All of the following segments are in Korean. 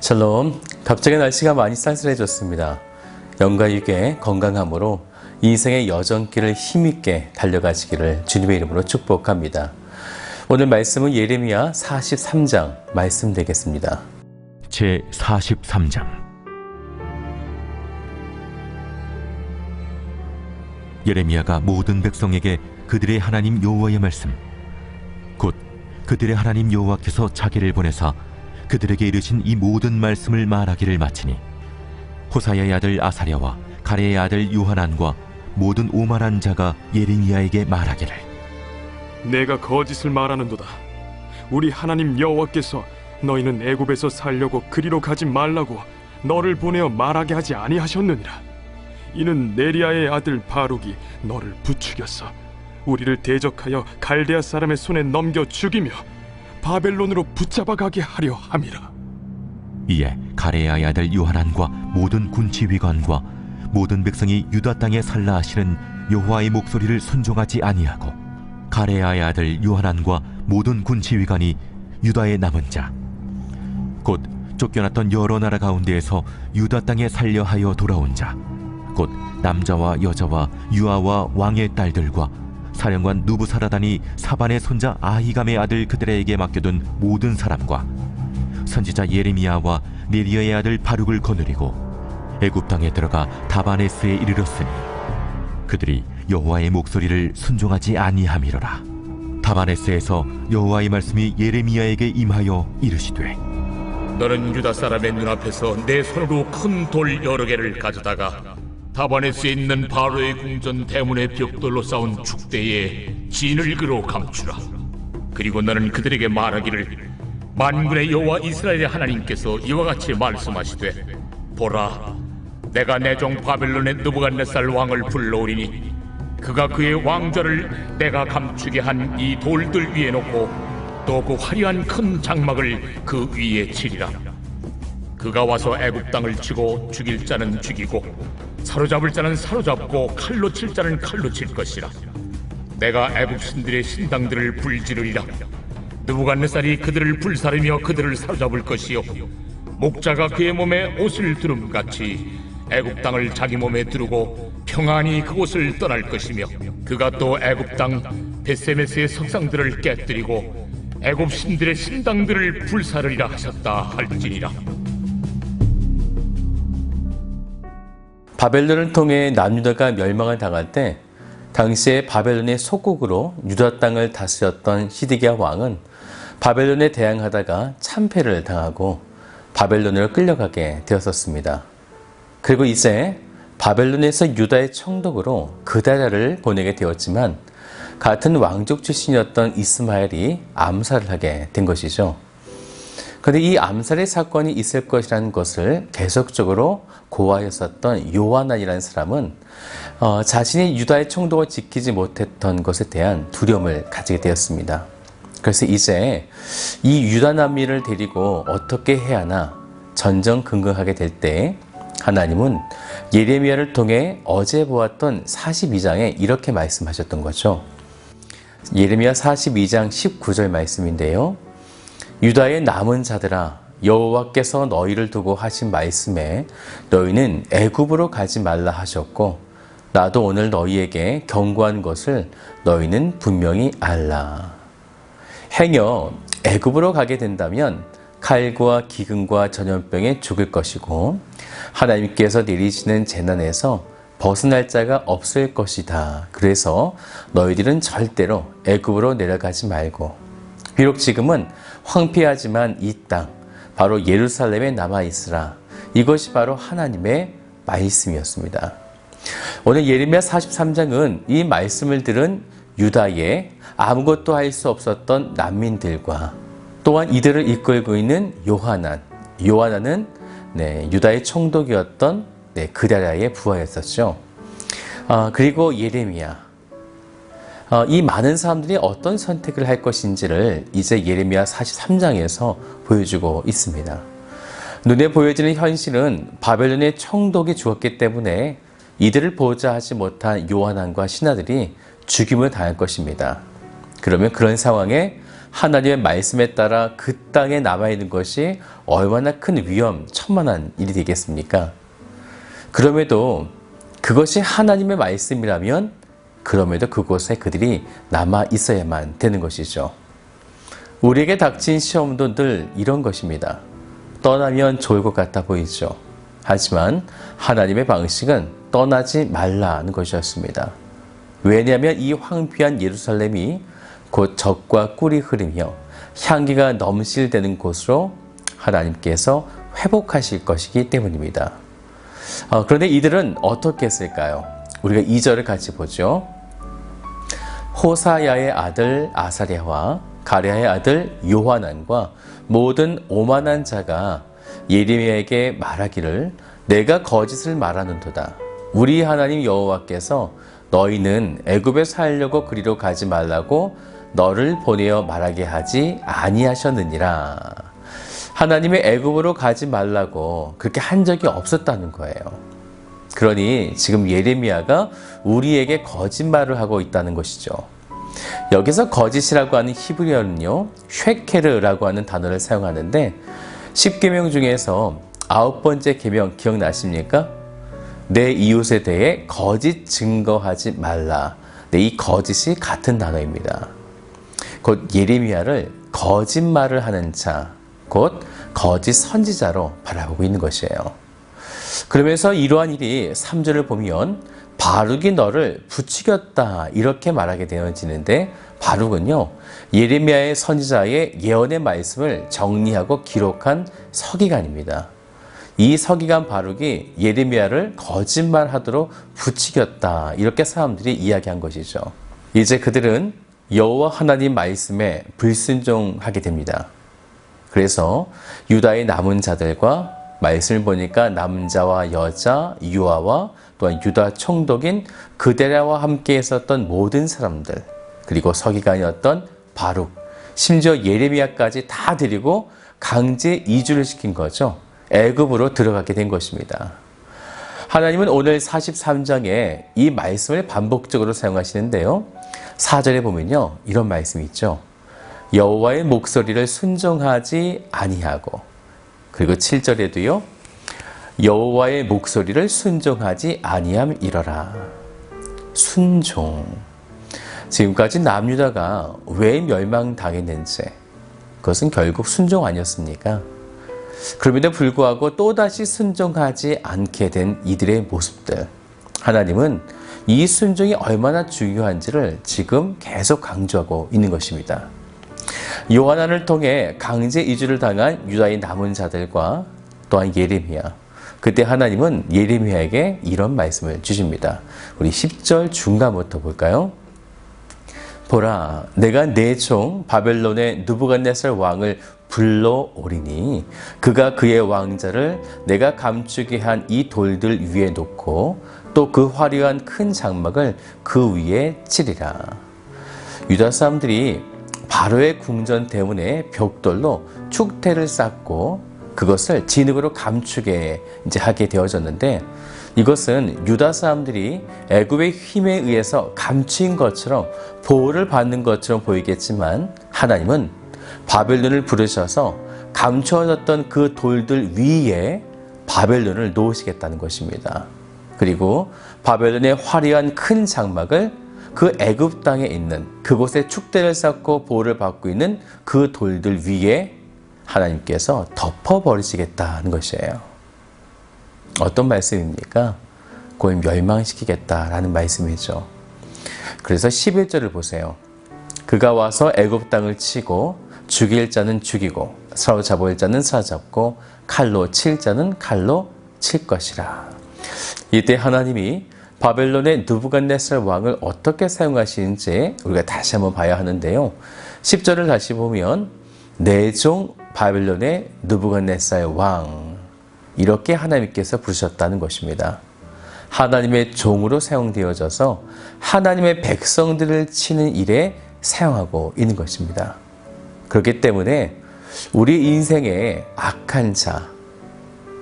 샬롬. 갑자기 날씨가 많이 쌀쌀해졌습니다. 영과 육의 건강함으로 인생의 여정길을 힘있게 달려가시기를 주님의 이름으로 축복합니다. 오늘 말씀은 예레미야 43장 말씀 되겠습니다. 제 43장. 예레미야가 모든 백성에게 그들의 하나님 여호와의 말씀, 곧 그들의 하나님 여호와께서 자기를 보내사 그들에게 이르신 이 모든 말씀을 말하기를 마치니, 호사야의 아들 아사랴와 가레의 아들 요하난과 모든 오만한 자가 예레미야에게 말하기를, 내가 거짓을 말하는도다. 우리 하나님 여호와께서 너희는 애굽에서 살려고 그리로 가지 말라고 너를 보내어 말하게 하지 아니하셨느니라. 이는 네리야의 아들 바룩이 너를 부추겼어 우리를 대적하여 갈대아 사람의 손에 넘겨 죽이며 바벨론으로 붙잡아 가게 하려 함이라. 이에 가레야의 아들 요하난과 모든 군치위관과 모든 백성이 유다 땅에 살라 하시는 여호와의 목소리를 순종하지 아니하고, 가레야의 아들 요하난과 모든 군치위관이 유다의 남은 자, 곧 쫓겨났던 여러 나라 가운데에서 유다 땅에 살려 하여 돌아온 자, 곧 남자와 여자와 유아와 왕의 딸들과 사령관 누부사라단이 사반의 손자 아히감의 아들 그들에게 맡겨둔 모든 사람과 선지자 예레미야와 네리야의 아들 바룩을 거느리고 애굽 땅에 들어가 다바네스에 이르렀으니, 그들이 여호와의 목소리를 순종하지 아니함이로라. 다바네스에서 여호와의 말씀이 예레미야에게 임하여 이르시되, 너는 유다 사람의 눈앞에서 내 손으로 큰 돌 여러 개를 가져다가 다바네스에 있는 바로의 궁전 대문의 벽돌로 쌓은 축대에 진흙으로 감추라. 그리고 너는 그들에게 말하기를, 만군의 여호와 이스라엘의 하나님께서 이와 같이 말씀하시되, 보라, 내가 내 종 바벨론의 느부갓네살 왕을 불러오리니 그가 그의 왕좌를 내가 감추게 한 이 돌들 위에 놓고 또 그 화려한 큰 장막을 그 위에 치리라. 그가 와서 애굽 땅을 치고 죽일 자는 죽이고 사로잡을 자는 사로잡고 칼로 칠 자는 칼로 칠 것이라. 내가 애굽 신들의 신당들을 불지르리라. 느부갓네살이 그들을 불사르며 그들을 사로잡을 것이요, 목자가 그의 몸에 옷을 두름같이 애굽 땅을 자기 몸에 두르고 평안히 그곳을 떠날 것이며, 그가 또 애굽 땅 베세메스의 석상들을 깨뜨리고 애굽 신들의 신당들을 불사르리라 하셨다 할지니라. 바벨론을 통해 남유다가 멸망을 당할 때 당시에 바벨론의 속국으로 유다 땅을 다스렸던 시드기야 왕은 바벨론에 대항하다가 참패를 당하고 바벨론으로 끌려가게 되었었습니다. 그리고 이제 바벨론에서 유다의 총독으로 그다랴를 보내게 되었지만, 같은 왕족 출신이었던 이스마엘이 암살을 하게 된 것이죠. 그런데 이 암살의 사건이 있을 것이라는 것을 계속적으로 고하였었던 요하난이라는 사람은 자신이 유다의 총독을 지키지 못했던 것에 대한 두려움을 가지게 되었습니다. 그래서 이제 이 유다 난민을 데리고 어떻게 해야 하나 전전긍긍하게 될 때, 하나님은 예레미야를 통해 어제 보았던 42장에 이렇게 말씀하셨던 거죠. 예레미야 42장 19절 말씀인데요. 유다의 남은 자들아, 여호와께서 너희를 두고 하신 말씀에 너희는 애굽으로 가지 말라 하셨고, 나도 오늘 너희에게 경고한 것을 너희는 분명히 알라. 행여 애굽으로 가게 된다면 칼과 기근과 전염병에 죽을 것이고 하나님께서 내리시는 재난에서 벗어날 자가 없을 것이다. 그래서 너희들은 절대로 애굽으로 내려가지 말고, 비록 지금은 황폐하지만 이 땅, 바로 예루살렘에 남아있으라. 이것이 바로 하나님의 말씀이었습니다. 오늘 예레미야 43장은 이 말씀을 들은 유다의 아무것도 할 수 없었던 난민들과 또한 이들을 이끌고 있는 요하난은 유다의 총독이었던 그다랴의 부하였었죠. 그리고 예레미야, 이 많은 사람들이 어떤 선택을 할 것인지를 이제 예레미야 43장에서 보여주고 있습니다. 눈에 보여지는 현실은 바벨론의 총독이 죽었기 때문에 이들을 보호하지 못한 요하난과 신하들이 죽임을 당할 것입니다. 그러면 그런 상황에 하나님의 말씀에 따라 그 땅에 남아있는 것이 얼마나 큰 위험천만한 일이 되겠습니까? 그럼에도 그것이 하나님의 말씀이라면 그럼에도 그곳에 그들이 남아 있어야만 되는 것이죠. 우리에게 닥친 시험도 늘 이런 것입니다. 떠나면 좋을 것 같아 보이죠. 하지만 하나님의 방식은 떠나지 말라는 것이었습니다. 왜냐하면 이 황폐한 예루살렘이 곧 젖과 꿀이 흐르며 향기가 넘실대는 곳으로 하나님께서 회복하실 것이기 때문입니다. 그런데 이들은 어떻게 했을까요? 우리가 2절을 같이 보죠. 호사야의 아들 아사랴와 가랴의 아들 요하난과 모든 오만한 자가 예레미야에게 말하기를 내가 거짓을 말하는도다. 우리 하나님 여호와께서 너희는 애굽에 살려고 그리로 가지 말라고 너를 보내어 말하게 하지 아니하셨느니라. 하나님의 애굽으로 가지 말라고 그렇게 한 적이 없었다는 거예요. 그러니 지금 예레미야가 우리에게 거짓말을 하고 있다는 것이죠. 여기서 거짓이라고 하는 히브리어는요, 쉐케르라고 하는 단어를 사용하는데 10계명 중에서 9번째 계명 기억나십니까? 내 이웃에 대해 거짓 증거하지 말라. 이 거짓이 같은 단어입니다. 곧 예레미야를 거짓말을 하는 자, 곧 거짓 선지자로 바라보고 있는 것이에요. 그러면서 이러한 일이 3절을 보면 바룩이 너를 부추겼다 이렇게 말하게 되어지는데 바룩은요 예레미야의 선지자의 예언의 말씀을 정리하고 기록한 서기관입니다. 이 서기관 바룩이 예레미야를 거짓말하도록 부추겼다 이렇게 사람들이 이야기한 것이죠. 이제 그들은 여호와 하나님 말씀에 불순종하게 됩니다. 그래서 유다의 남은 자들과 말씀을 보니까 남자와 여자, 유아와 또한 유다 총독인 그데랴와 함께 있었던 모든 사람들, 그리고 서기관이었던 바룩, 심지어 예레미야까지 다 데리고 강제 이주를 시킨 거죠. 애굽으로 들어가게 된 것입니다. 하나님은 오늘 43장에 이 말씀을 반복적으로 사용하시는데요. 4절에 보면요, 이런 말씀이 있죠. 여호와의 목소리를 순종하지 아니하고, 그리고 7절에도요. 여호와의 목소리를 순종하지 아니함이러라. 순종. 지금까지 남유다가 왜 멸망당했는지 그것은 결국 순종 아니었습니까? 그럼에도 불구하고 또다시 순종하지 않게 된 이들의 모습들. 하나님은 이 순종이 얼마나 중요한지를 지금 계속 강조하고 있는 것입니다. 요하난을 통해 강제 이주를 당한 유다의 남은 자들과 또한 예레미야. 그때 하나님은 예레미야에게 이런 말씀을 주십니다. 우리 10절 중간부터 볼까요? 보라, 내가 내 종 바벨론의 느부갓네살 왕을 불러오리니 그가 그의 왕자를 내가 감추게 한 이 돌들 위에 놓고 또 그 화려한 큰 장막을 그 위에 치리라. 유다 사람들이 바로의 궁전 때문에 벽돌로 축대를 쌓고 그것을 진흙으로 감추게 하게 되어졌는데 이것은 유다 사람들이 애굽의 힘에 의해서 감추인 것처럼 보호를 받는 것처럼 보이겠지만 하나님은 바벨론을 부르셔서 감추어졌던 그 돌들 위에 바벨론을 놓으시겠다는 것입니다. 그리고 바벨론의 화려한 큰 장막을 그 애굽 땅에 있는 그곳에 축대를 쌓고 보호를 받고 있는 그 돌들 위에 하나님께서 덮어버리시겠다는 것이에요. 어떤 말씀입니까? 곧 멸망시키겠다라는 말씀이죠. 그래서 11절을 보세요. 그가 와서 애굽 땅을 치고 죽일 자는 죽이고 사로잡을 자는 사로잡고 칼로 칠 자는 칼로 칠 것이라. 이때 하나님이 바벨론의 느부갓네살 왕을 어떻게 사용하시는지 우리가 다시 한번 봐야 하는데요. 10절을 다시 보면 내 종 바벨론의 느부갓네살 왕 이렇게 하나님께서 부르셨다는 것입니다. 하나님의 종으로 사용되어져서 하나님의 백성들을 치는 일에 사용하고 있는 것입니다. 그렇기 때문에 우리 인생에 악한 자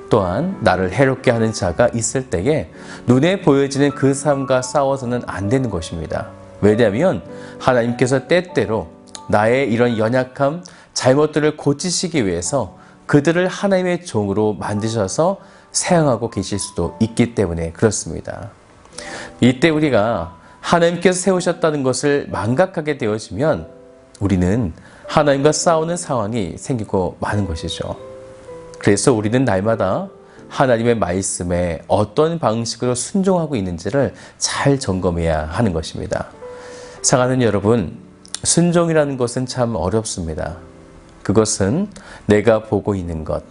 또한 나를 해롭게 하는 자가 있을 때에 눈에 보여지는 그 삶과 싸워서는 안 되는 것입니다. 왜냐하면 하나님께서 때때로 나의 이런 연약함, 잘못들을 고치시기 위해서 그들을 하나님의 종으로 만드셔서 사용하고 계실 수도 있기 때문에 그렇습니다. 이때 우리가 하나님께서 세우셨다는 것을 망각하게 되어지면 우리는 하나님과 싸우는 상황이 생기고 마는 것이죠. 그래서 우리는 날마다 하나님의 말씀에 어떤 방식으로 순종하고 있는지를 잘 점검해야 하는 것입니다. 사랑하는 여러분, 순종이라는 것은 참 어렵습니다. 그것은 내가 보고 있는 것,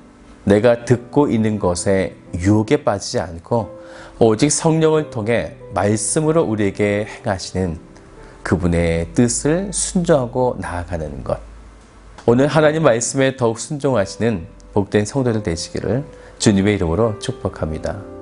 내가 듣고 있는 것에 유혹에 빠지지 않고 오직 성령을 통해 말씀으로 우리에게 행하시는 그분의 뜻을 순종하고 나아가는 것. 오늘 하나님 말씀에 더욱 순종하시는 복된 성도들 되시기를 주님의 이름으로 축복합니다.